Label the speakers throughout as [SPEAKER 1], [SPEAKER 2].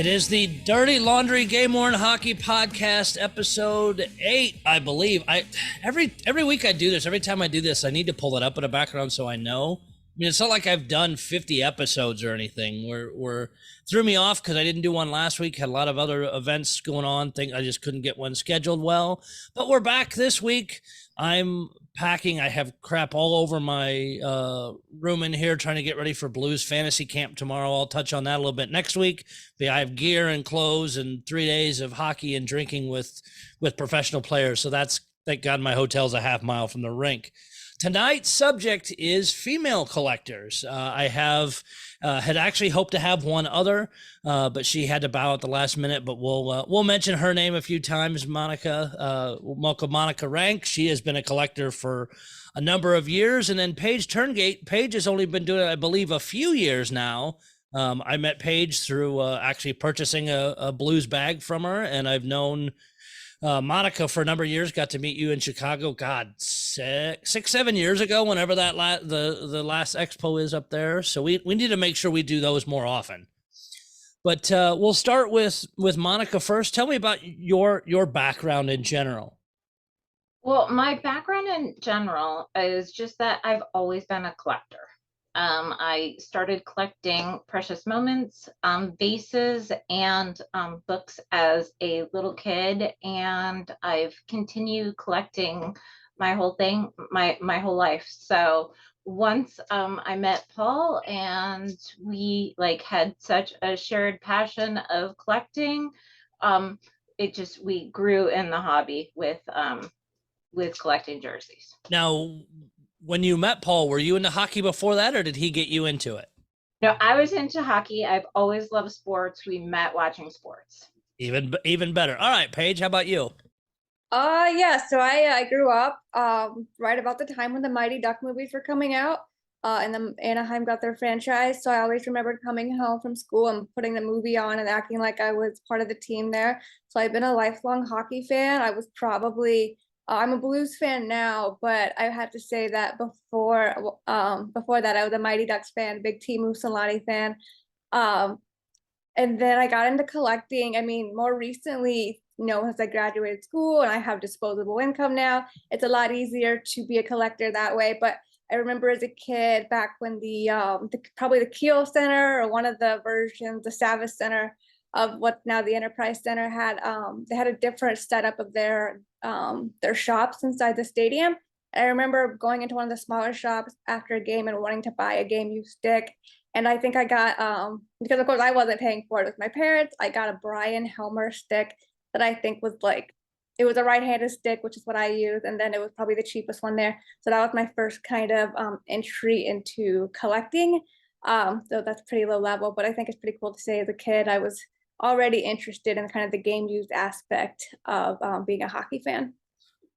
[SPEAKER 1] It is the Dirty Laundry Game Worn Hockey Podcast, episode 8, I believe. Every week I do this. Every time I do this, I need to pull it up in the background so I know. I mean, it's not like I've done 50 episodes or anything. We're threw me off because I didn't do one last week. Had a lot of other events going on. I just couldn't get one scheduled well. But we're back this week. I'm packing. I have crap all over my room in here trying to get ready for Blues Fantasy Camp tomorrow. I'll touch on that a little bit next week. I have gear and clothes and 3 days of hockey and drinking with professional players. So thank God my hotel's a half mile from the rink. Tonight's subject is female collectors. I had actually hoped to have one other, but she had to bow at the last minute. But we'll mention her name a few times. Monica Rank. She has been a collector for a number of years, and then Paige Turngate. Paige has only been doing it, I believe, a few years now. I met Paige through actually purchasing a Blues bag from her, and I've known Monica for a number of years. Got to meet you in Chicago. God, 7 years ago, whenever that the last expo is up there. So we need to make sure we do those more often. But we'll start with Monica first. Tell me about your background in general.
[SPEAKER 2] Well, my background in general is just that I've always been a collector. I started collecting precious moments, vases, and books as a little kid, and I've continued collecting my whole whole life. So once I met Paul, and we had such a shared passion of collecting, we grew in the hobby with collecting jerseys.
[SPEAKER 1] Now, when you met Paul, were you into hockey before that, or did he get you into it?
[SPEAKER 2] No, I was into hockey. I've always loved sports. We met watching sports.
[SPEAKER 1] Even better. All right, Paige, how about you?
[SPEAKER 3] Yeah, so I grew up right about the time when the Mighty Duck movies were coming out, and then Anaheim got their franchise. So I always remembered coming home from school and putting the movie on and acting like I was part of the team there. So I've been a lifelong hockey fan. I was probably I'm a Blues fan now, but I have to say that before that, I was a Mighty Ducks fan, big Teemu Selanne fan. And then I got into collecting. I mean, more recently, as I graduated school and I have disposable income now, it's a lot easier to be a collector that way. But I remember as a kid, back when probably the Kiel Center or one of the versions, the Savvis Center of what now the Enterprise Center had, they had a different setup of their shops inside the stadium. I remember going into one of the smaller shops after a game and wanting to buy a game used stick. And I think I got, because of course I wasn't paying for it with my parents, I got a Brian Helmer stick that I think was it was a right-handed stick, which is what I use. And then it was probably the cheapest one there. So that was my first kind of entry into collecting. So that's pretty low level, but I think it's pretty cool to say as a kid, I was already interested in kind of the game used aspect of being a hockey fan.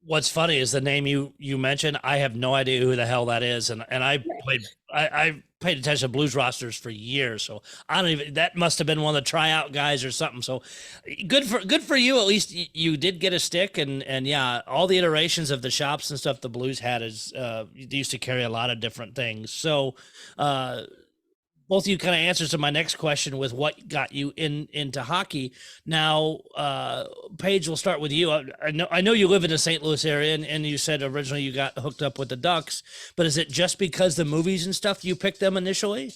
[SPEAKER 1] What's funny is the name you mentioned. I have no idea who the hell that is, and I paid attention to Blues rosters for years, so I don't even. That must have been one of the tryout guys or something. So good for you. At least you did get a stick, and yeah, all the iterations of the shops and stuff the Blues had is they used to carry a lot of different things. So both of you kind of answers to my next question with what got you into hockey. Now, Paige, we'll start with you. I know you live in the St. Louis area, and you said originally you got hooked up with the Ducks, but is it just because the movies and stuff you picked them initially?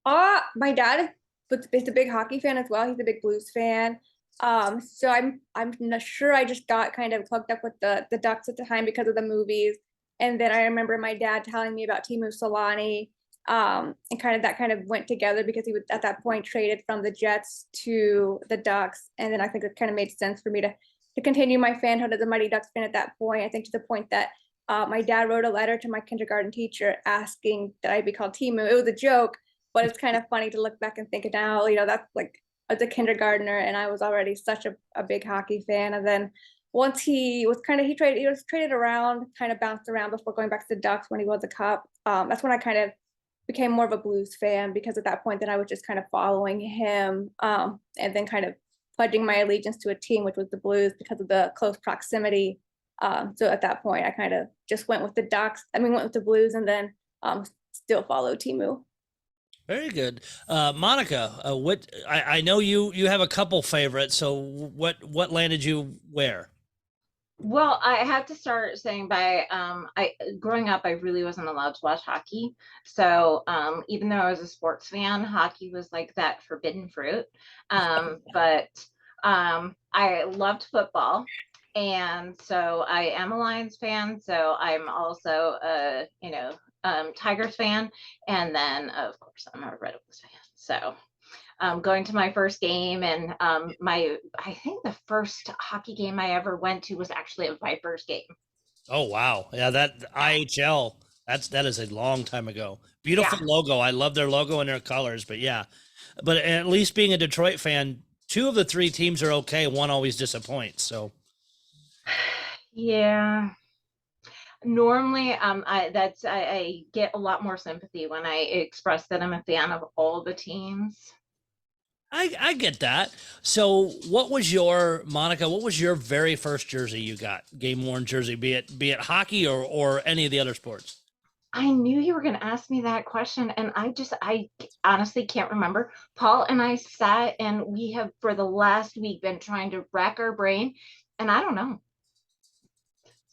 [SPEAKER 3] My dad is a big hockey fan as well. He's a big Blues fan. So I'm not sure I just got kind of hooked up with the Ducks at the time because of the movies. And then I remember my dad telling me about Teemu Selanne. And that kind of went together because he was at that point traded from the Jets to the Ducks. And then I think it kind of made sense for me to continue my fanhood as a Mighty Ducks fan at that point. I think to the point that my dad wrote a letter to my kindergarten teacher asking that I be called Teemu. It was a joke, but it's kind of funny to look back and think it now, that's as a kindergartner, and I was already such a big hockey fan. And then once he was traded around, kind of bounced around before going back to the Ducks when he was a Cup. That's when I kind of became more of a Blues fan, because at that point then I was just kind of following him, and then kind of pledging my allegiance to a team, which was the Blues, because of the close proximity. So at that point I kind of just went with the Blues, and then still followed Teemu.
[SPEAKER 1] Very good. Monica, what I know you have a couple favorites. So what landed you where?
[SPEAKER 2] Well, I have to start saying by I growing up I really wasn't allowed to watch hockey. So even though I was a sports fan, hockey was like that forbidden fruit. But I loved football. And so I am a Lions fan, so I'm also a, Tigers fan, and then of course I'm a Red Wings fan. So going to my first game, and I think the first hockey game I ever went to was actually a Vipers game.
[SPEAKER 1] Oh wow, yeah, that IHL. That is a long time ago. Beautiful
[SPEAKER 2] Yeah.
[SPEAKER 1] logo. I love their logo and their colors. But yeah, but at least being a Detroit fan, two of the three teams are okay. One always disappoints. So
[SPEAKER 2] Yeah. Normally, I get a lot more sympathy when I express that I'm a fan of all the teams.
[SPEAKER 1] I get that. So what was your Monica? What was your very first jersey you got? Game worn jersey, be it hockey or any of the other sports.
[SPEAKER 2] I knew you were going to ask me that question, and I honestly can't remember. Paul and I sat, and we have for the last week been trying to rack our brain, and I don't know.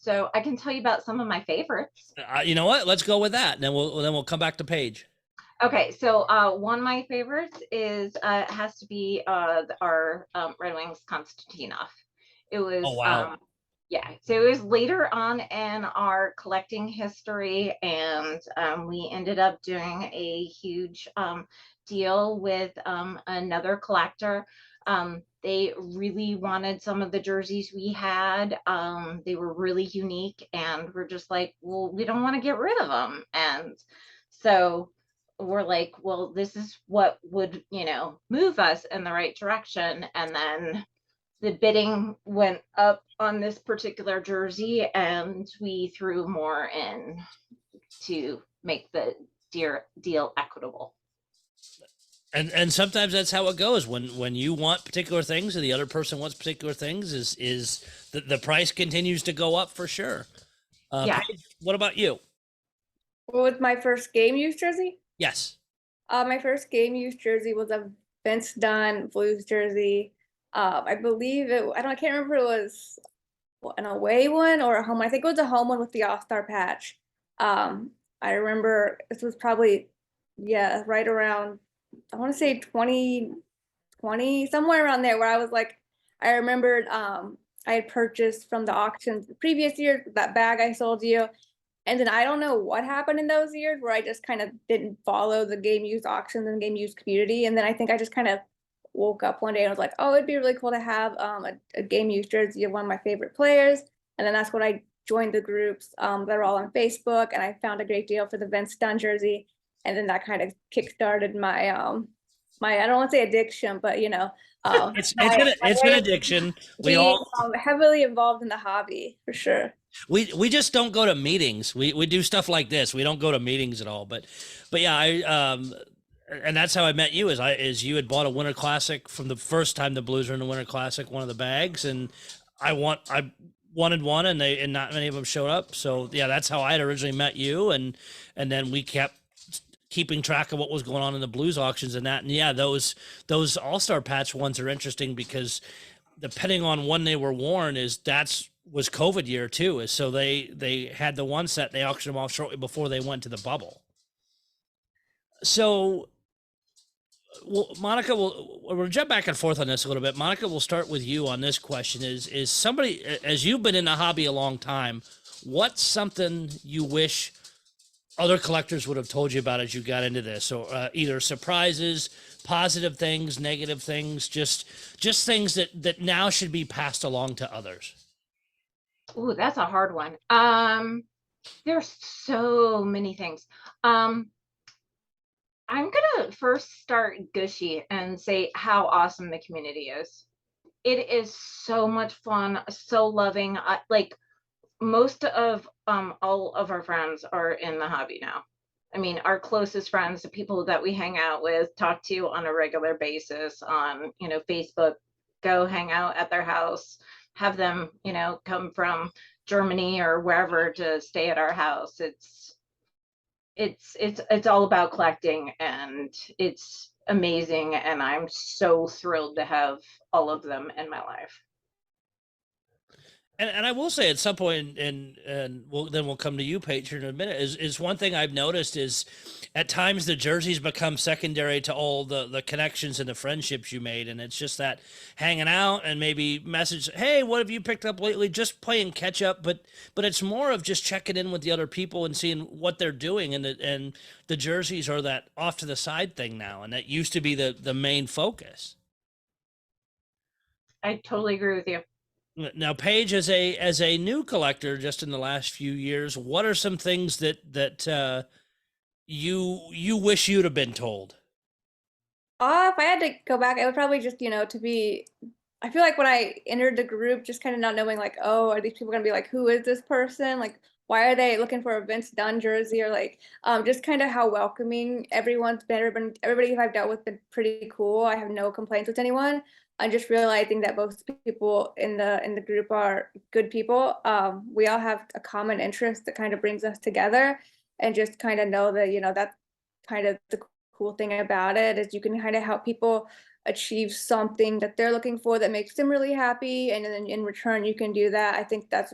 [SPEAKER 2] So I can tell you about some of my favorites.
[SPEAKER 1] You know what? Let's go with that. And then we'll come back to Paige.
[SPEAKER 2] Okay, so one of my favorites is has to be our Red Wings Konstantinov. It was
[SPEAKER 1] Oh wow.
[SPEAKER 2] yeah, so it was later on in our collecting history, and we ended up doing a huge deal with another collector. They really wanted some of the jerseys we had. They were really unique, and we're just like, well, we don't want to get rid of them. And so we're like, well, this is what would, move us in the right direction. And then the bidding went up on this particular jersey, and we threw more in to make the deal equitable.
[SPEAKER 1] And sometimes that's how it goes when you want particular things and the other person wants particular things is the price continues to go up for sure.
[SPEAKER 2] Yeah.
[SPEAKER 1] Paige, what about you?
[SPEAKER 3] What was my first game used jersey?
[SPEAKER 1] Yes.
[SPEAKER 3] My first game used jersey was a Vince Dunn Blues jersey. I believe I can't remember if it was an away one or a home. I think it was a home one with the All-Star patch. I remember this was probably, yeah, right around, I want to say 2020, somewhere around there, where I was like, I remembered I had purchased from the auctions the previous year, that bag I sold you. And then I don't know what happened in those years where I just kind of didn't follow the game used auctions and game used community. And then I think I just kind of woke up one day and was like, oh, it'd be really cool to have a game used jersey of one of my favorite players. And then that's when I joined the groups that are all on Facebook, and I found a great deal for the Vince Dunn jersey. And then that kind of kickstarted my I don't want to say addiction, but
[SPEAKER 1] It's an addiction. We
[SPEAKER 3] being
[SPEAKER 1] all
[SPEAKER 3] heavily involved in the hobby for sure.
[SPEAKER 1] we just don't go to meetings. We do stuff like this. We don't go to meetings at all. But yeah, I and that's how I met you. Is you had bought a Winter Classic from the first time the Blues were in the Winter Classic, one of the bags, and I wanted one, and not many of them showed up. So yeah, that's how I had originally met you, and then we kept keeping track of what was going on in the Blues auctions and that. And yeah, those All-Star patch ones are interesting because depending on when they were worn was COVID year too. Is so they had the one set, they auctioned them off shortly before they went to the bubble. So well, Monica, we'll jump back and forth on this a little bit. Monica, we'll start with you on this question. Is somebody, as you've been in the hobby a long time, what's something you wish other collectors would have told you about as you got into this? Or either surprises, positive things, negative things, just things that now should be passed along to others.
[SPEAKER 2] Ooh, that's a hard one. There's so many things. I'm gonna first start gushy and say how awesome the community is. It is so much fun, so loving. Like most of all of our friends are in the hobby now. I mean, our closest friends, the people that we hang out with, talk to on a regular basis on, Facebook, go hang out at their house, have them, come from Germany or wherever to stay at our house. it's all about collecting, and it's amazing, and I'm so thrilled to have all of them in my life.
[SPEAKER 1] And I will say at some point, and we'll come to you, Paige, here in a minute. Is one thing I've noticed is at times the jerseys become secondary to all the connections and the friendships you made, and it's just that hanging out and maybe message, hey, what have you picked up lately? Just playing catch up, but it's more of just checking in with the other people and seeing what they're doing, and the jerseys are that off to the side thing now, and that used to be the main focus.
[SPEAKER 2] I totally agree with you.
[SPEAKER 1] Now, Paige, as a new collector, just in the last few years, what are some things that you wish you'd have been told?
[SPEAKER 3] If I had to go back, I would probably just, to be, I feel like when I entered the group, just kind of not knowing like, oh, are these people gonna be like, who is this person? Like, why are they looking for a Vince Dunn jersey? Or like, just kind of how welcoming everyone's been. Everybody who I've dealt with been pretty cool. I have no complaints with anyone. I'm just realizing that most people in the group are good people. We all have a common interest that kind of brings us together, and just kind of know that, that's kind of the cool thing about it is you can kind of help people achieve something that they're looking for that makes them really happy, and then in return you can do that. I think that's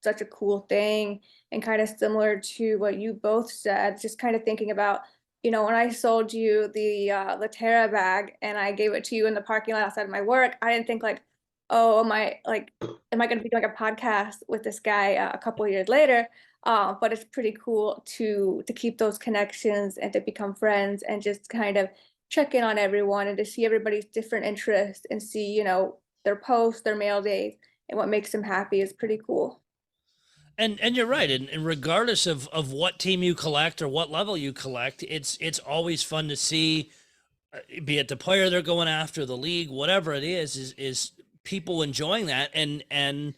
[SPEAKER 3] such a cool thing, and kind of similar to what you both said, just kind of thinking about, when I sold you the Latera bag and I gave it to you in the parking lot outside of my work, I didn't think like, oh, am I going to be doing a podcast with this guy a couple of years later? But it's pretty cool to keep those connections and to become friends and just kind of check in on everyone and to see everybody's different interests and see, their posts, their mail days, and what makes them happy is pretty cool.
[SPEAKER 1] And you're right. And regardless of what team you collect or what level you collect, it's always fun to see, be it the player they're going after, the league, whatever it is people enjoying that. And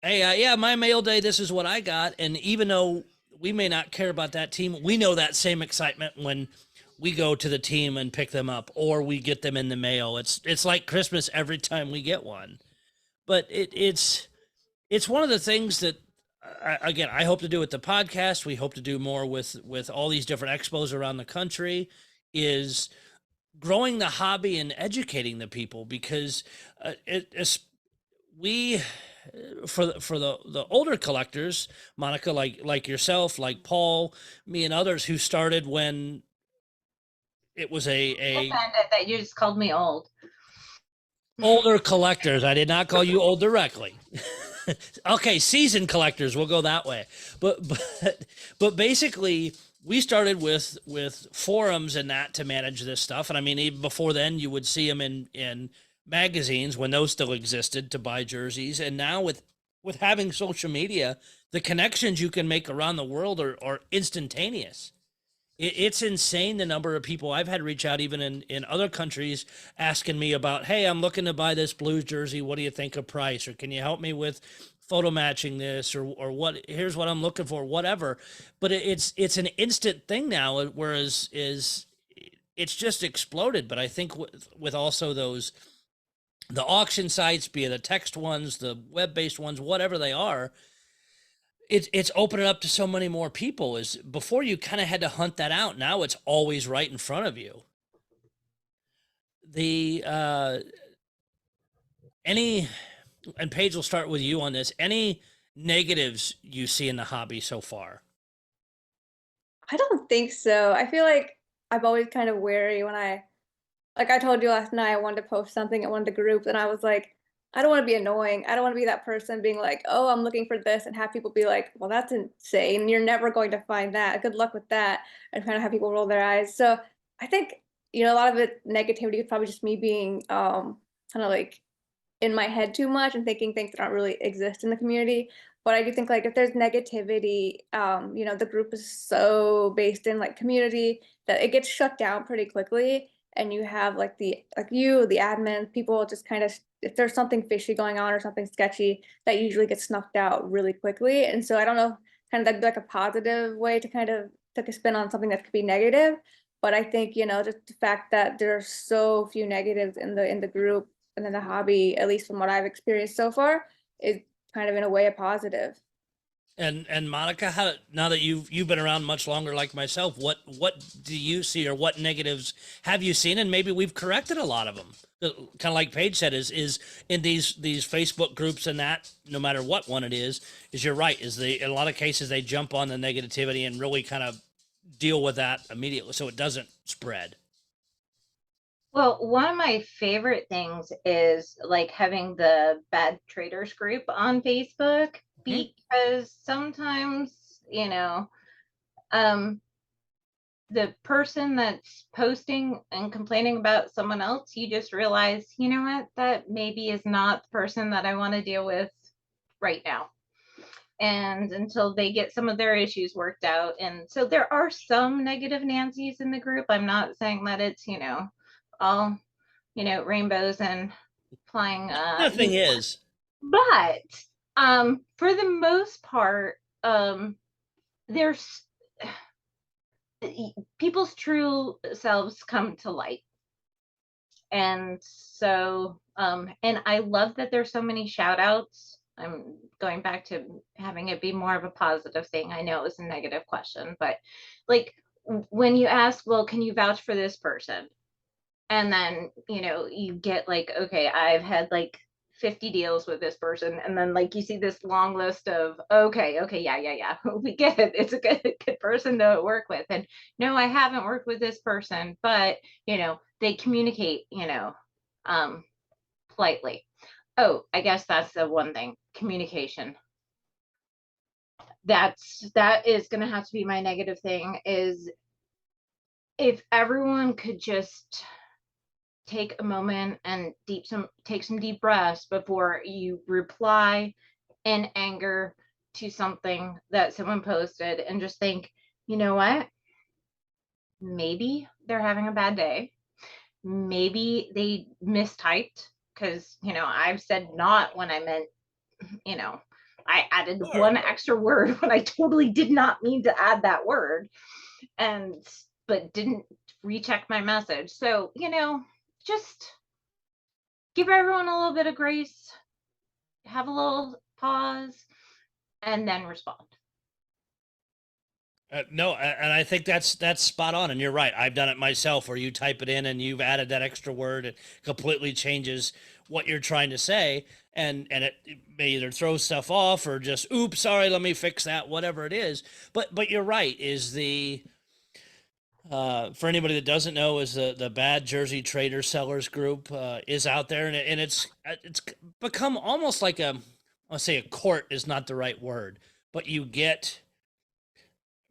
[SPEAKER 1] hey, yeah, my mail day, this is what I got. And even though we may not care about that team, we know that same excitement when we go to the team and pick them up, or we get them in the mail. It's like Christmas every time we get one. But it's one of the things that, again, I hope to do with the podcast. We hope to do more with all these different expos around the country, is growing the hobby and educating the people, because we, for the older collectors, Monica, like yourself, like Paul, me, and others who started when it was a
[SPEAKER 2] Offended that you just called me old.
[SPEAKER 1] older collectors. I did not call you old directly. Okay, seasoned collectors, we'll go that way. But basically, we started with forums and that to manage this stuff. And I mean, even before then, you would see them in magazines when those still existed to buy jerseys. And now with having social media, the connections you can make around the world are instantaneous. It's insane the number of people I've had reach out, even in other countries, asking me about, hey, I'm looking to buy this Blues jersey. What do you think of price? Or can you help me with photo matching this? Or what? Here's what I'm looking for, whatever. But it's an instant thing now, whereas it's just exploded. But I think with also the auction sites, be it the text ones, the web-based ones, whatever they are, it's opening up to so many more people. Is before you kind of had to hunt that out. Now it's always right in front of you. The any, and Paige, will start with you on this. Any negatives you see in the hobby so far?
[SPEAKER 3] I don't think so. I feel like I'm always kind of wary when like I told you last night, I wanted to post something in one of the groups, and I was like, I don't want to be annoying. I don't want to be that person being like, oh, I'm looking for this, and have people be like, well, that's insane. You're never going to find that. Good luck with that. And kind of have people roll their eyes. So I think, a lot of it negativity is probably just me being kind of like in my head too much and thinking things that don't really exist in the community. But I do think like if there's negativity, the group is so based in like community that it gets shut down pretty quickly. And you have like the admin, people just kind of, if there's something fishy going on or something sketchy, that usually gets snuffed out really quickly. And so I don't know, kind of that'd be like a positive way to kind of take a spin on something that could be negative. But I think, just the fact that there are so few negatives in the group and in the hobby, at least from what I've experienced so far, is kind of in a way a positive.
[SPEAKER 1] And Monica, how now that you've been around much longer, like myself, what do you see, or what negatives have you seen? And maybe we've corrected a lot of them. Kind of like Paige said, is in these Facebook groups, and that no matter what one it is you're right, is they in a lot of cases they jump on the negativity and really kind of deal with that immediately so it doesn't spread.
[SPEAKER 2] Well, one of my favorite things is like having the bad traders group on Facebook,
[SPEAKER 1] Hmm?
[SPEAKER 2] because sometimes, um, the person that's posting and complaining about someone else, you just realize, you know what, that maybe is not the person that I want to deal with right now. And until they get some of their issues worked out. And so there are some negative Nancy's in the group. I'm not saying that it's, all, rainbows and flying
[SPEAKER 1] Nothing is.
[SPEAKER 2] but for the most part, there's people's true selves come to light. And so and I love that there's so many shout outs. I'm going back to having it be more of a positive thing. I know it was a negative question, but like when you ask, well, can you vouch for this person? And then, you get like, okay, I've had like 50 deals with this person. And then like you see this long list of, okay, yeah. We get it. It's a good person to work with. And no, I haven't worked with this person, but they communicate, um, politely. Oh, I guess that's the one thing. Communication. That is gonna have to be my negative thing, is if everyone could just take a moment and take some deep breaths before you reply in anger to something that someone posted, and just think, you know what? Maybe they're having a bad day. Maybe they mistyped, because, I've said not when I meant, you know, I added
[SPEAKER 1] Sure.
[SPEAKER 2] one extra word when I totally did not mean to add that word, and but didn't recheck my message. So, just give everyone a little bit of grace, have a little pause, and then respond.
[SPEAKER 1] No, and I think that's spot on, and you're right. I've done it myself, where you type it in and you've added that extra word. It completely changes what you're trying to say, and it may either throw stuff off or just, oops, sorry, let me fix that, whatever it is. But you're right. Is the for anybody that doesn't know, is the Bad Jersey Trader Sellers group is out there, and it's become almost like a, I'll say a court is not the right word, but you get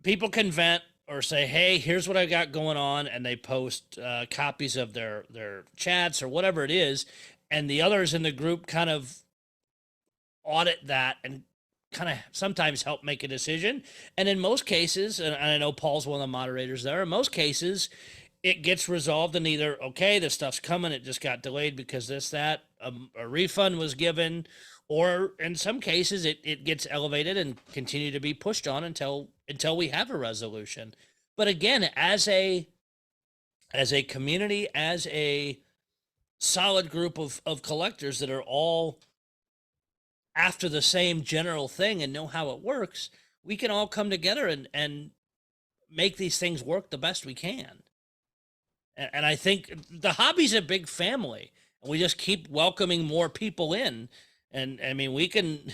[SPEAKER 1] people can vent or say, hey, here's what I got going on, and they post copies of their chats or whatever it is, and the others in the group kind of audit that and kind of sometimes help make a decision. And in most cases, and I know Paul's one of the moderators there, in most cases it gets resolved in either, okay, this stuff's coming, it just got delayed because this, that, a refund was given, or in some cases it gets elevated and continue to be pushed on until we have a resolution. But again, as a community, as a solid group of collectors that are all after the same general thing and know how it works, we can all come together and make these things work the best we can. And I think the hobby's a big family, and we just keep welcoming more people in. And I mean, we can,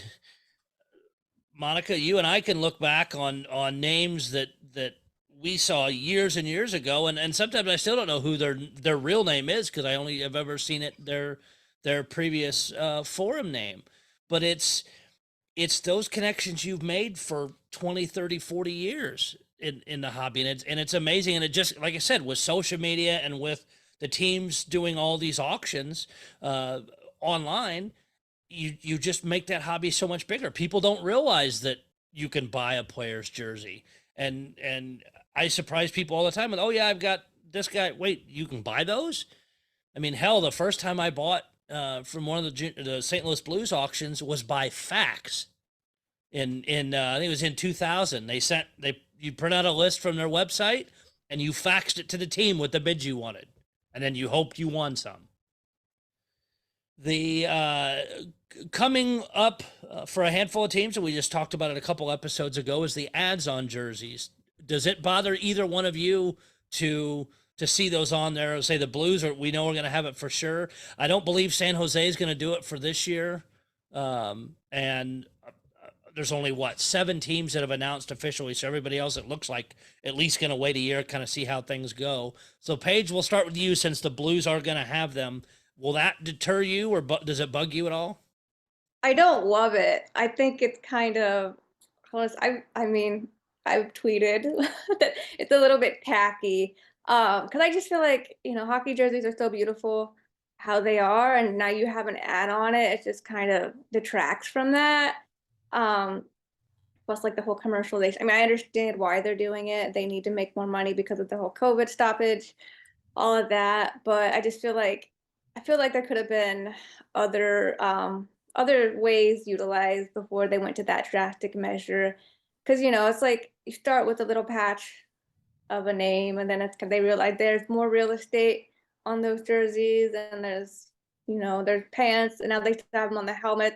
[SPEAKER 1] Monica, you and I can look back on names that we saw years and years ago, and sometimes I still don't know who their real name is, because I only have ever seen it their previous forum name. But it's those connections you've made for 20, 30, 40 years in the hobby, and it's amazing. And it just, like I said, with social media and with the teams doing all these auctions online, you just make that hobby so much bigger. People don't realize that you can buy a player's jersey, and I surprise people all the time with, oh yeah, I've got this guy. Wait, you can buy those? I mean, hell, the first time I bought from one of the St. Louis Blues auctions was by fax. In I think it was in 2000. You print out a list from their website and you faxed it to the team with the bids you wanted, and then you hoped you won some. The coming up for a handful of teams, and we just talked about it a couple episodes ago, is the ads on jerseys. Does it bother either one of you to see those on there? Say the Blues, or we know we're going to have it for sure. I don't believe San Jose is going to do it for this year, and there's only 7 teams that have announced officially. So everybody else, it looks like at least going to wait a year, kind of see how things go. So Paige, we'll start with you since the Blues are going to have them. Will that deter you, or does it bug you at all?
[SPEAKER 3] I don't love it. I think it's kind of close. I mean, I've tweeted that it's a little bit tacky. Because I just feel like, hockey jerseys are so beautiful how they are, and now you have an ad on it, it just kind of detracts from that. Plus like the whole commercialization. I understand why they're doing it. They need to make more money because of the whole COVID stoppage, all of that. But I just feel like there could have been other ways utilized before they went to that drastic measure. Because it's like you start with a little patch of a name, and then they realize there's more real estate on those jerseys, and there's pants, and now they have them on the helmet.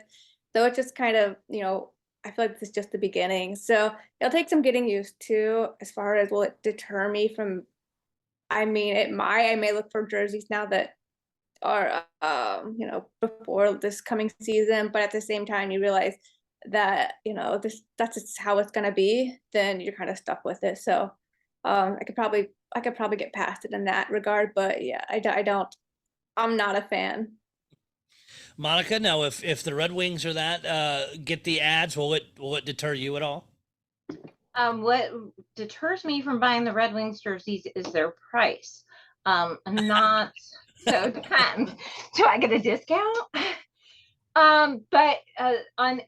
[SPEAKER 3] So it's just kind of, I feel like this is just the beginning. So it'll take some getting used to. As far as, will it deter me from, I may look for jerseys now that are, before this coming season, but at the same time, you realize that, that's just how it's going to be, then you're kind of stuck with it. So I could probably get past it in that regard, but yeah, I'm not a fan.
[SPEAKER 1] Monica, now if the Red Wings are that get the ads, will it deter you at all?
[SPEAKER 2] What deters me from buying the Red Wings jerseys is their price. Not so it depends. Do I get a discount? But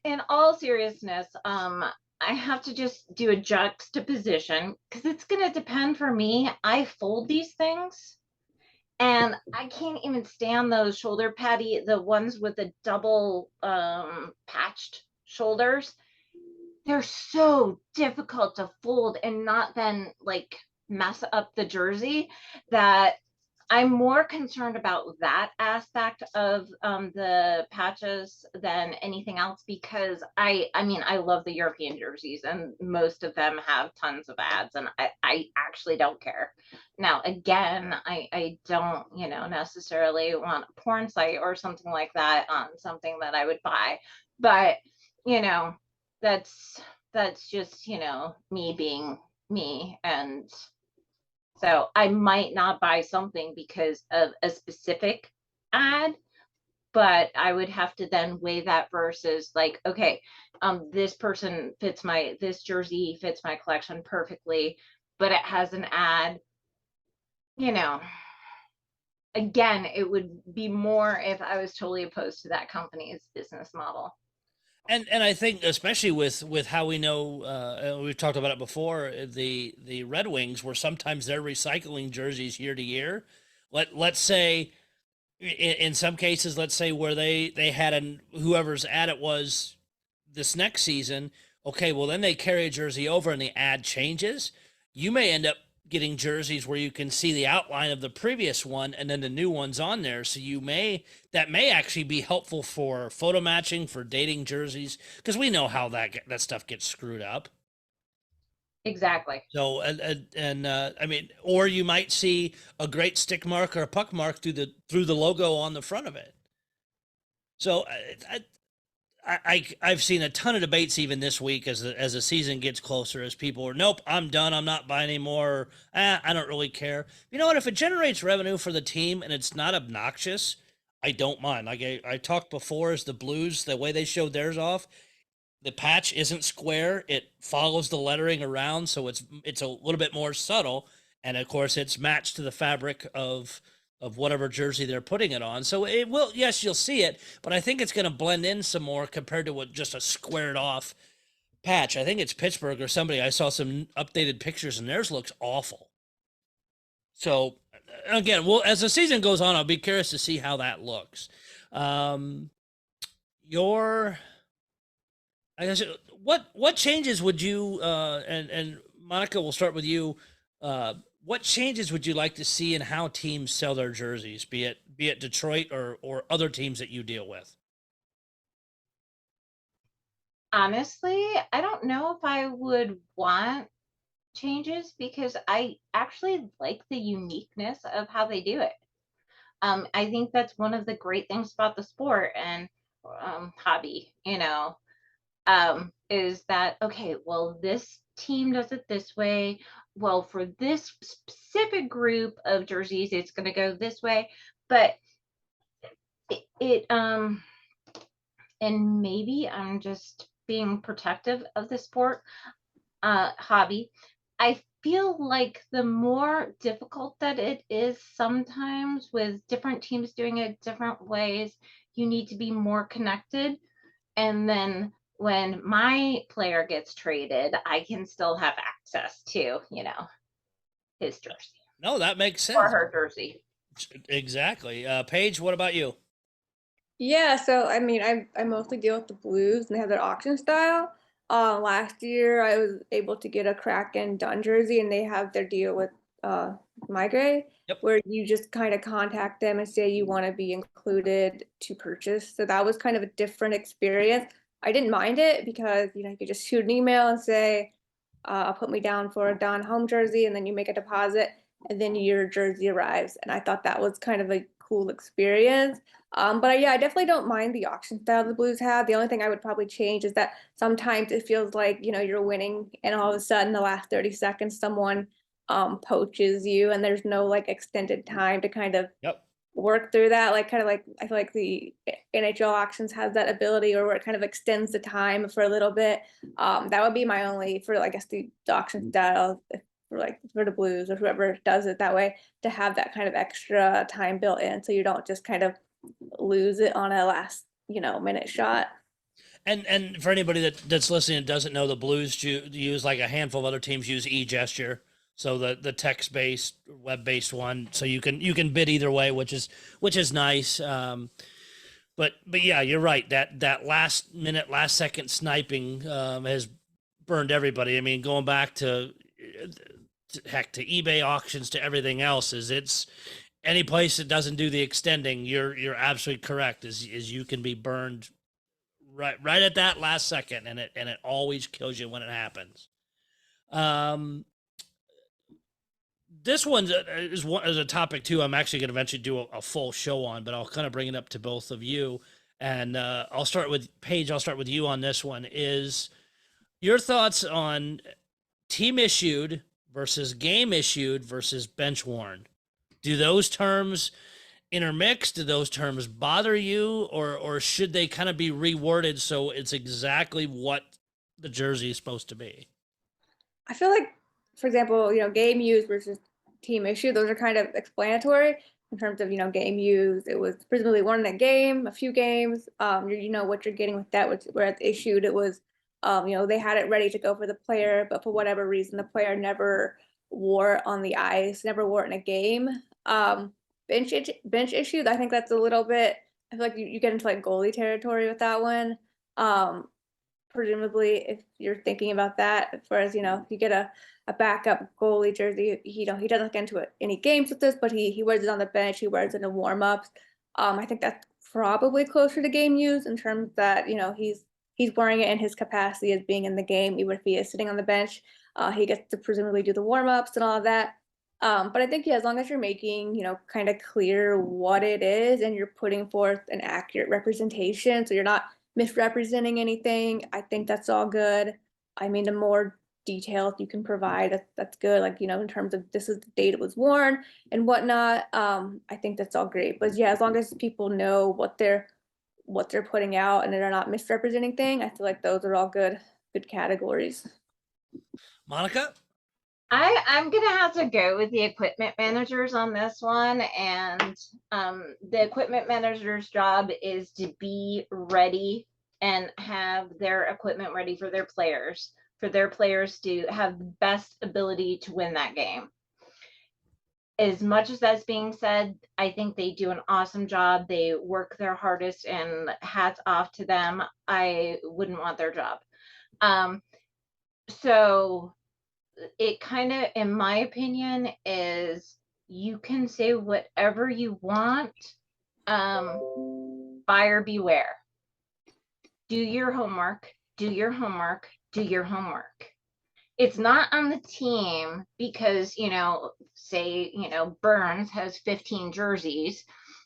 [SPEAKER 2] in all seriousness, I have to just do a juxtaposition because it's going to depend for me. I fold these things, and I can't even stand those shoulder patty, the ones with the double patched shoulders. They're so difficult to fold and not then like mess up the jersey, that I'm more concerned about that aspect of the patches than anything else, because I love the European jerseys, and most of them have tons of ads, and I actually don't care. Now, again, I don't, necessarily want a porn site or something like that on something that I would buy, but, that's just, me being me. And so I might not buy something because of a specific ad, but I would have to then weigh that versus like, okay, this jersey fits my collection perfectly, but it has an ad, again, it would be more if I was totally opposed to that company's business model.
[SPEAKER 1] And I think especially with how we know, we've talked about it before, the Red Wings, where sometimes they're recycling jerseys year to year. Let's say in some cases, let's say where they had whoever's ad it was this next season. Okay, well then they carry a jersey over and the ad changes. You may end up getting jerseys where you can see the outline of the previous one and then the new one's on there. So that may actually be helpful for photo matching, for dating jerseys, because we know how that stuff gets screwed up.
[SPEAKER 2] Exactly.
[SPEAKER 1] So, or you might see a great stick mark or a puck mark through the logo on the front of it. So I've seen a ton of debates even this week as the season gets closer, as people are, nope, I'm done, I'm not buying anymore. I don't really care. You know what? If it generates revenue for the team and it's not obnoxious, I don't mind. Like I talked before, as the Blues, the way they showed theirs off, the patch isn't square. It follows the lettering around, so it's a little bit more subtle, and of course it's matched to the fabric of whatever jersey they're putting it on. So it will, yes, you'll see it, but I think it's going to blend in some more compared to what just a squared off patch. I think it's Pittsburgh or somebody. I saw some updated pictures and theirs looks awful. So again, as the season goes on, I'll be curious to see how that looks. I guess what changes would you and Monica, we'll start with you. What changes would you like to see in how teams sell their jerseys, be it Detroit or other teams that you deal with?
[SPEAKER 2] Honestly, I don't know if I would want changes because I actually like the uniqueness of how they do it. I think that's one of the great things about the sport and hobby, is that okay, well, this team does it this way. Well, for this specific group of jerseys, it's going to go this way. But it and maybe I'm just being protective of the sport hobby. I feel like the more difficult that it is sometimes with different teams doing it different ways, you need to be more connected. And then when my player gets traded, I can still have access to, his jersey
[SPEAKER 1] No, that makes
[SPEAKER 2] or
[SPEAKER 1] sense.
[SPEAKER 2] her jersey.
[SPEAKER 1] Exactly. Paige, what about you?
[SPEAKER 3] Yeah, so I mean, I mostly deal with the Blues and they have their auction style. Last year I was able to get a Kraken Dun jersey and they have their deal with Migrate,
[SPEAKER 1] Yep.
[SPEAKER 3] where you just kind of contact them and say you want to be included to purchase. So that was kind of a different experience. I didn't mind it because you could just shoot an email and say, put me down for a Don home jersey, and then you make a deposit, and then your jersey arrives. And I thought that was kind of a cool experience. But yeah, I definitely don't mind the auction style the Blues have. The only thing I would probably change is that sometimes it feels like, you're winning and all of a sudden the last 30 seconds someone poaches you and there's no like extended time to kind of
[SPEAKER 1] Yep.
[SPEAKER 3] work through that. Like kind of like I feel like the NHL auctions has that ability or where it kind of extends the time for a little bit. That would be my only for I guess the auction style for the Blues or whoever does it that way to have that kind of extra time built in so you don't just kind of lose it on a last minute shot.
[SPEAKER 1] And for anybody that's listening and doesn't know, the Blues use like a handful of other teams use e-gesture, so the text based, web based one, so you can bid either way, which is nice. But yeah, you're right. That last minute, last second sniping has burned everybody. I mean, going back to heck to eBay auctions to everything else, it's any place that doesn't do the extending. You're absolutely correct. Is you can be burned right at that last second, and it always kills you when it happens. Um, this one is a topic too. I'm actually going to eventually do a full show on, but I'll kind of bring it up to both of you, and I'll start with Paige. I'll start with you on this one. Is your thoughts on team issued versus game issued versus bench worn? Do those terms intermix? Do those terms bother you, or should they kind of be reworded so it's exactly what the jersey is supposed to be?
[SPEAKER 3] I feel like, for example, game used versus team issue, those are kind of explanatory in terms of, game used. It was presumably one in a game, a few games. You know what you're getting with that, whereas issued, it was, they had it ready to go for the player, but for whatever reason, the player never wore it on the ice, never wore it in a game. Bench issued, I think that's a little bit, I feel like you get into like goalie territory with that one. Um, Presumably if you're thinking about that, whereas if you get a backup goalie jersey, he doesn't get into any games with this, but he wears it on the bench, he wears it in warm-ups. I think that's probably closer to game use in terms that he's wearing it in his capacity as being in the game, even if he is sitting on the bench. He gets to presumably do the warm-ups and all of that. But I think, yeah, as long as you're making, kind of clear what it is and you're putting forth an accurate representation, so you're not misrepresenting anything, I think that's all good. I mean, the more details you can provide, that's good. Like, in terms of this is the date it was worn and whatnot. I think that's all great. But yeah, as long as people know what they're putting out and they're not misrepresenting thing, I feel like those are all good categories.
[SPEAKER 1] Monica?
[SPEAKER 2] I'm gonna have to go with the equipment managers on this one, and the equipment manager's job is to be ready and have their equipment ready for their players to have the best ability to win that game. As much as that's being said, I think they do an awesome job. They work their hardest, and hats off to them. I wouldn't want their job. So it kind of, in my opinion, is you can say whatever you want. Buyer beware. Do your homework, do your homework, do your homework. It's not on the team because, say, Burns has 15 jerseys,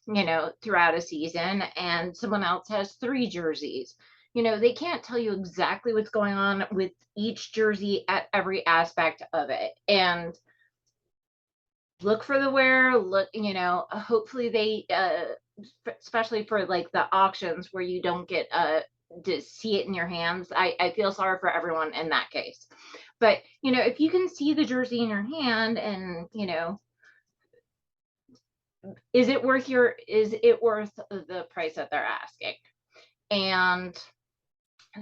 [SPEAKER 2] throughout a season, and someone else has 3 jerseys. They can't tell you exactly what's going on with each jersey at every aspect of it. And look for the wear, hopefully they, especially for like the auctions where you don't get to see it in your hands. I feel sorry for everyone in that case. But, if you can see the jersey in your hand and, is it worth the price that they're asking? And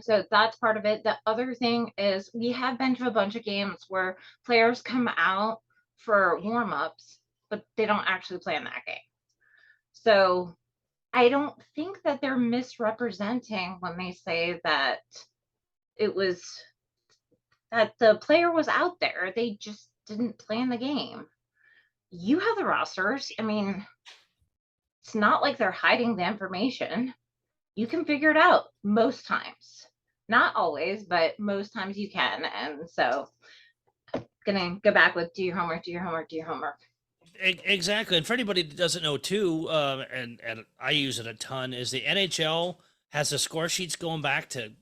[SPEAKER 2] so that's part of it. The other thing is we have been to a bunch of games where players come out for warm-ups, but they don't actually play in that game. So I don't think that they're misrepresenting when they say that that the player was out there. They just didn't play in the game. You have the rosters. I mean, it's not like they're hiding the information. You can figure it out most times. Not always, but most times you can. And so gonna go back with do your homework, do your homework, do your homework.
[SPEAKER 1] Exactly. And for anybody that doesn't know too, and I use it a ton, is the NHL has the score sheets going back to,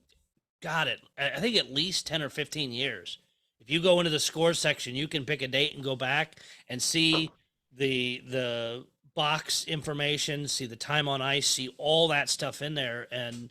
[SPEAKER 1] I think at least 10 or 15 years. If you go into the scores section, you can pick a date and go back and see the box information, see the time on ice, see all that stuff in there, and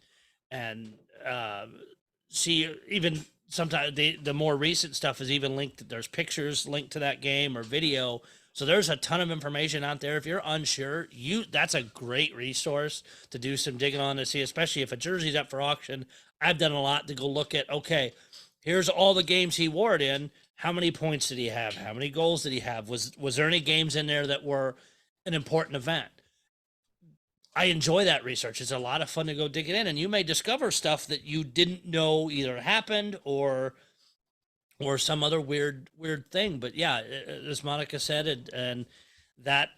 [SPEAKER 1] see even sometimes the more recent stuff is even linked. There's pictures linked to that game or video. So there's a ton of information out there. If you're unsure, that's a great resource to do some digging on to see, especially if a jersey's up for auction. I've done a lot to go look at, okay, here's all the games he wore it in. How many points did he have? How many goals did he have? Was there any games in there that were an important event? I enjoy that research. It's a lot of fun to go dig it in, and you may discover stuff that you didn't know either happened or some other weird thing. But yeah, as Monica said, and that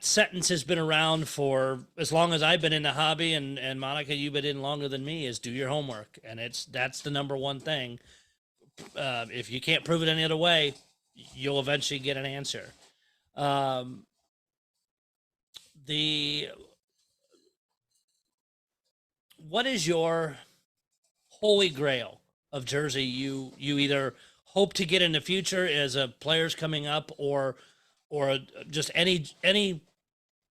[SPEAKER 1] sentence has been around for as long as I've been in the hobby, and Monica, you've been in longer than me, is do your homework. And that's the number one thing. If you can't prove it any other way, you'll eventually get an answer. What is your holy grail of jersey you either hope to get in the future as a players coming up, or just any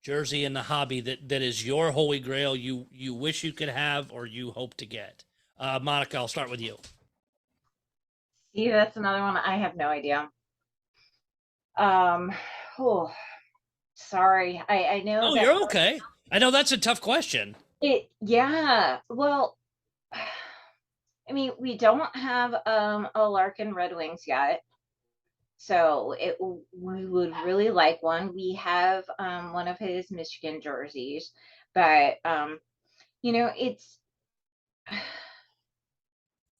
[SPEAKER 1] jersey in the hobby that is your holy grail you wish you could have or you hope to get? Monica, I'll start with you.
[SPEAKER 2] See, that's another one. I have no idea. Oh, sorry. I know.
[SPEAKER 1] Oh, you're okay. I know that's a tough question.
[SPEAKER 2] Yeah. Well, I mean, we don't have a Larkin Red Wings yet, so we would really like one. We have one of his Michigan jerseys, but it's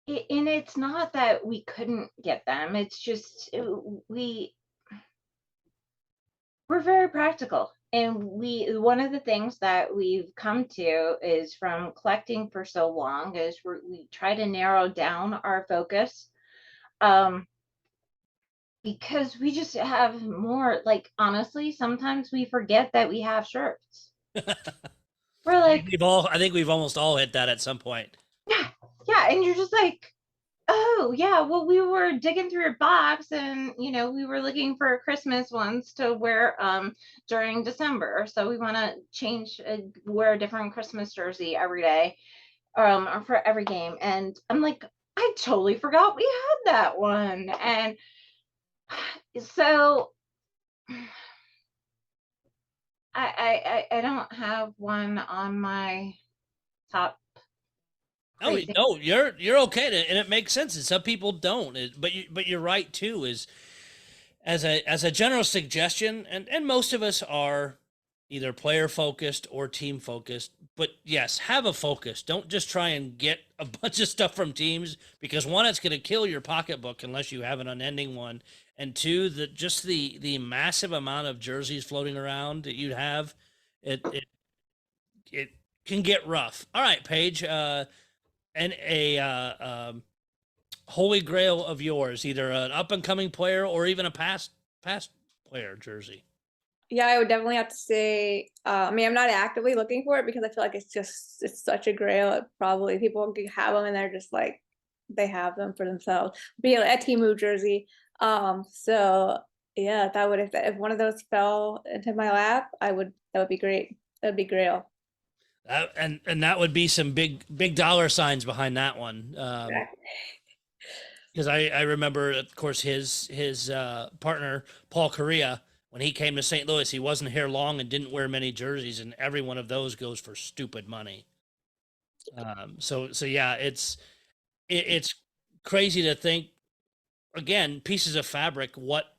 [SPEAKER 2] and it's not that we couldn't get them. It's just we're very practical. And one of the things that we've come to is from collecting for so long is we try to narrow down our focus, because we just have more, like, honestly, sometimes we forget that we have shirts. We're like,
[SPEAKER 1] I think we've almost all hit that at some point.
[SPEAKER 2] Yeah. And you're just like, oh yeah, well, we were digging through your box and we were looking for Christmas ones to wear during December, so we want to wear a different Christmas jersey every day or for every game. And I'm like, I totally forgot we had that one. And so I don't have one on my top.
[SPEAKER 1] No, you're okay, and it makes sense. And some people don't, but you're right too. Is as a general suggestion, and most of us are either player focused or team focused. But yes, have a focus. Don't just try and get a bunch of stuff from teams, because one, it's going to kill your pocketbook unless you have an unending one, and two, the massive amount of jerseys floating around that you have, it can get rough. All right, Paige. and a holy grail of yours, either an up and coming player or even a past player jersey?
[SPEAKER 3] Yeah, I would definitely have to say, I mean, I'm not actively looking for it because I feel like it's such a grail. Probably people can have them and they're just like, they have them for themselves. Be like a Temu jersey. So yeah, that would, if one of those fell into my lap, that would be great. That'd be grail.
[SPEAKER 1] And that would be some big dollar signs behind that one.
[SPEAKER 3] Exactly.
[SPEAKER 1] Because I remember, of course, his partner Paul Correa, when he came to St. Louis, he wasn't here long and didn't wear many jerseys, and every one of those goes for stupid money. So yeah, it's crazy to think, again, pieces of fabric,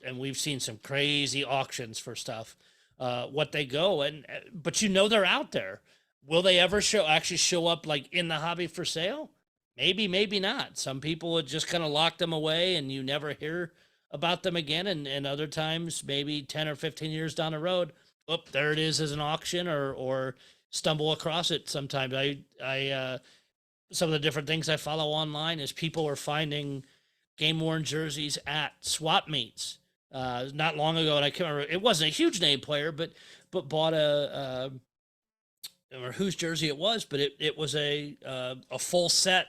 [SPEAKER 1] and we've seen some crazy auctions for stuff, what they go, but they're out there. Will they ever actually show up like in the hobby for sale? Maybe, maybe not. Some people would just kind of lock them away and you never hear about them again. And other times, maybe 10 or 15 years down the road, oh, there it is as an auction, or stumble across it. Sometimes some of the different things I follow online is people are finding game worn jerseys at swap meets. Not long ago, and I can't remember, it wasn't a huge name player, but bought or whose jersey it was, but it was a full set.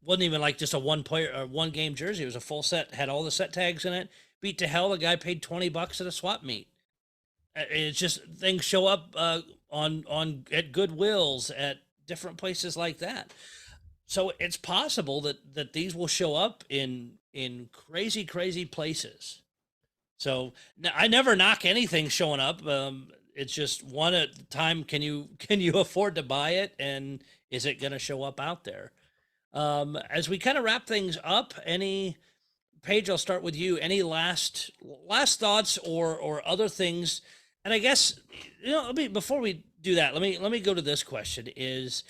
[SPEAKER 1] Wasn't even like just a one player or one game jersey. It was a full set, had all the set tags in it. Beat to hell. The guy paid $20 at a swap meet. It's just things show up on at Goodwills, at different places like that. So it's possible that these will show up in crazy places. So I never knock anything showing up. It's just one at a time. Can you afford to buy it, and is it going to show up out there? As we kind of wrap things up, Paige, I'll start with you. Any last thoughts or other things? And I guess, before we do that, let me go to this question: is,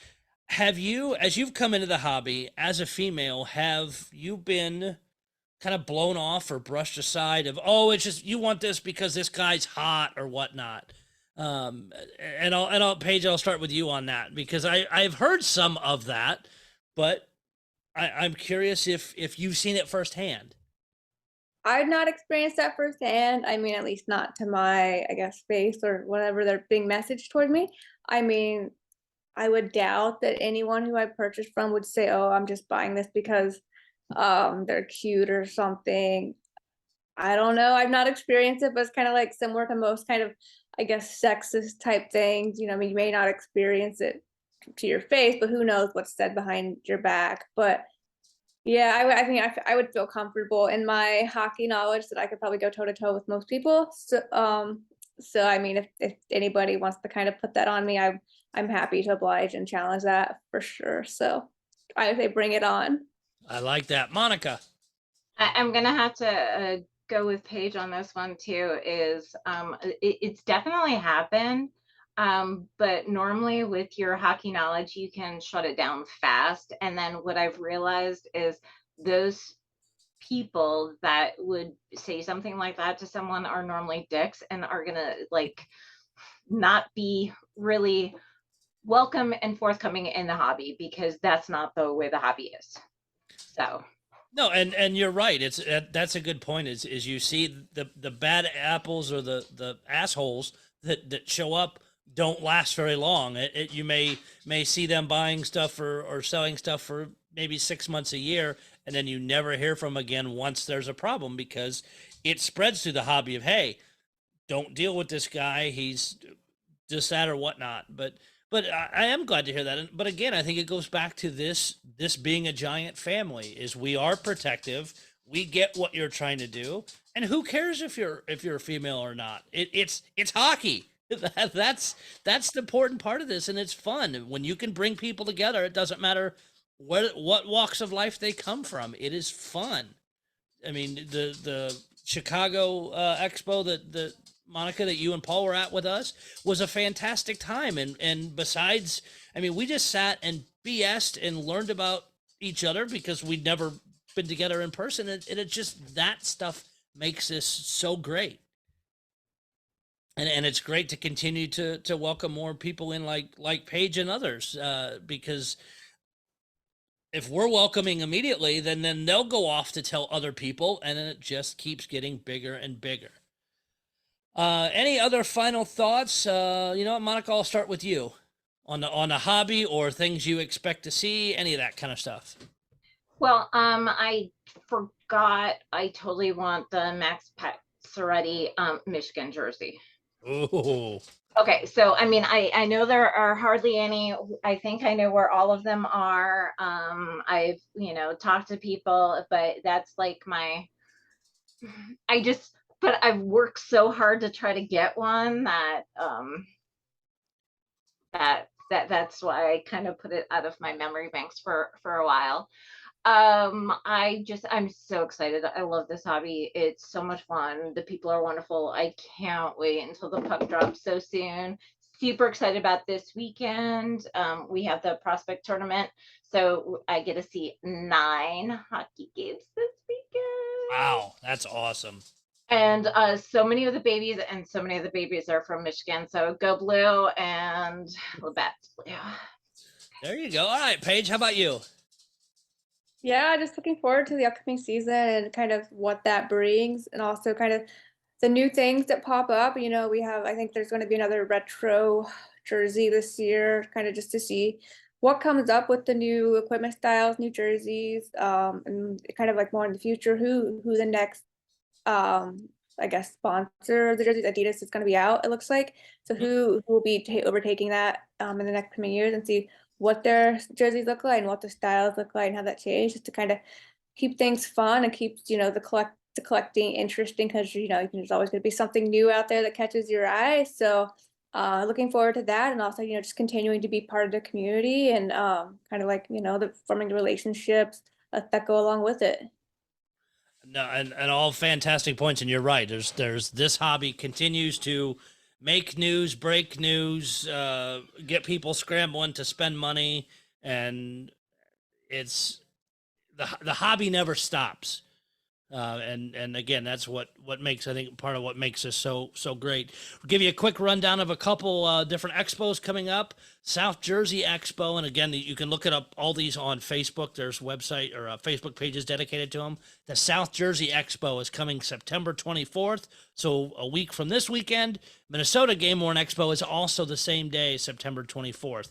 [SPEAKER 1] have you, as you've come into the hobby as a female, have you been kind of blown off or brushed aside of, oh, it's just, you want this because this guy's hot or whatnot? Paige, I'll start with you on that, because I've heard some of that, but I'm curious if you've seen it firsthand.
[SPEAKER 3] I've not experienced that firsthand. I mean, at least not to my, I guess, face or whatever they're being messaged toward me. I mean, I would doubt that anyone who I purchased from would say, "Oh, I'm just buying this because they're cute or something." I don't know. I've not experienced it, but it's kind of like similar to most kind of, I guess, sexist type things. I mean, you may not experience it to your face, but who knows what's said behind your back. But yeah, I mean, I would feel comfortable in my hockey knowledge that I could probably go toe to toe with most people. So I mean, if anybody wants to kind of put that on me, I'm happy to oblige and challenge that for sure. So I say bring it on.
[SPEAKER 1] I like that, Monica.
[SPEAKER 2] I'm gonna have to go with Paige on this one too. It's definitely happened. But normally with your hockey knowledge, you can shut it down fast. And then what I've realized is those people that would say something like that to someone are normally dicks and are gonna like not be really welcome and forthcoming in the hobby, because that's not the way the hobby is. So
[SPEAKER 1] no, and you're right. That's a good point. Is you see the bad apples or the assholes that show up don't last very long. You may see them buying stuff or selling stuff for maybe 6 months, a year, and then you never hear from them again once there's a problem, because it spreads through the hobby of, hey, don't deal with this guy, he's just that or whatnot. But I am glad to hear that. But again, I think it goes back to this being a giant family. Is we are protective. We get what you're trying to do, and who cares if you're a female or not? It's hockey. That's the important part of this, and it's fun when you can bring people together. It doesn't matter what walks of life they come from. It is fun. I mean, the Chicago Expo that Monica, that you and Paul were at with us, was a fantastic time. And besides, I mean, we just sat and BS'd and learned about each other because we'd never been together in person. And it just, that stuff makes this so great. And it's great to continue to welcome more people in like Paige and others, because if we're welcoming immediately, then they'll go off to tell other people, and then it just keeps getting bigger and bigger. Any other final thoughts? You know what, Monica, I'll start with you on the hobby or things you expect to see, any of that kind of stuff.
[SPEAKER 2] Well, I forgot. I totally want the Max Pacioretty Michigan jersey.
[SPEAKER 1] Ooh.
[SPEAKER 2] Okay, so I mean, I know there are hardly any. I think I know where all of them are. I've talked to people, but that's like my. But I've worked so hard to try to get one that that's why I kind of put it out of my memory banks for a while. I'm so excited. I love this hobby. It's so much fun. The people are wonderful. I can't wait until the puck drops so soon. Super excited about this weekend. We have the prospect tournament, so I get to see 9 hockey games this weekend.
[SPEAKER 1] Wow, that's awesome.
[SPEAKER 2] And so many of the babies are from Michigan. So go Blue and Labatt's Blue.
[SPEAKER 1] There you go. All right, Paige, how about you?
[SPEAKER 3] Yeah, just looking forward to the upcoming season and kind of what that brings, and also kind of the new things that pop up. I think there's going to be another retro jersey this year, kind of just to see what comes up with the new equipment styles, new jerseys, and kind of like more in the future, who the next, I guess, sponsor of the jerseys. Adidas is going to be out, it looks like. So who will be overtaking that in the next coming years, and see what their jerseys look like and what their styles look like and how that changed, just to kind of keep things fun and keep the collecting interesting, because there's always going to be something new out there that catches your eye. So looking forward to that, and also just continuing to be part of the community and kind of like the forming the relationships that go along with it.
[SPEAKER 1] No, and all fantastic points, and you're right. There's this hobby continues to make news, break news, get people scrambling to spend money, and it's the hobby never stops. And again, that's what makes, I think, part of what makes us so great. We'll give you a quick rundown of a couple different expos coming up. South Jersey Expo, and again, you can look it up, all these on Facebook. There's website or Facebook pages dedicated to them. The South Jersey Expo is coming September 24th, so a week from this weekend. Minnesota Game Worn Expo is also the same day, September 24th.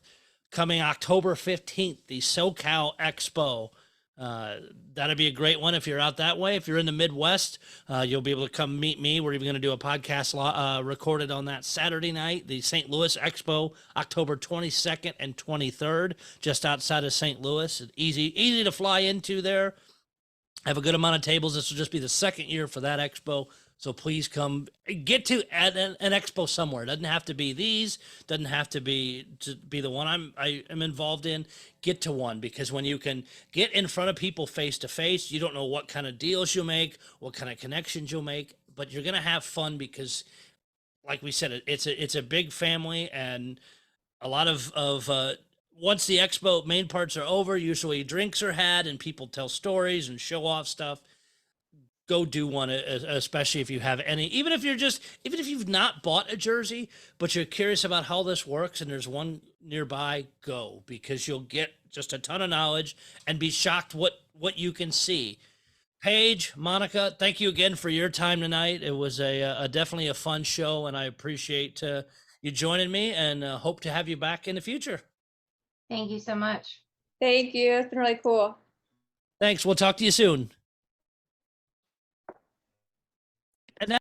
[SPEAKER 1] Coming October 15th, the SoCal Expo. That'd be a great one if you're out that way. If you're in the Midwest, you'll be able to come meet me. We're even going to do a podcast recorded on that Saturday night. The St. Louis Expo, October 22nd and 23rd, just outside of St. Louis. Easy to fly into there. I have a good amount of tables. This will just be the second year for that expo. So please come get to at an expo somewhere. It doesn't have to be these, doesn't have to be the one I am involved in. Get to one, because when you can get in front of people face to face, you don't know what kind of deals you'll make, what kind of connections you'll make, but you're going to have fun because, like we said, it's a big family, and a lot of once the expo main parts are over, usually drinks are had and people tell stories and show off stuff. Go do one, especially if you have any, even if you've not bought a jersey, but you're curious about how this works and there's one nearby, go, because you'll get just a ton of knowledge and be shocked what you can see. Paige, Monica, thank you again for your time tonight. It was a definitely a fun show, and I appreciate you joining me, and hope to have you back in the future.
[SPEAKER 2] Thank you so much.
[SPEAKER 3] Thank you. It's been really cool.
[SPEAKER 1] Thanks. We'll talk to you soon.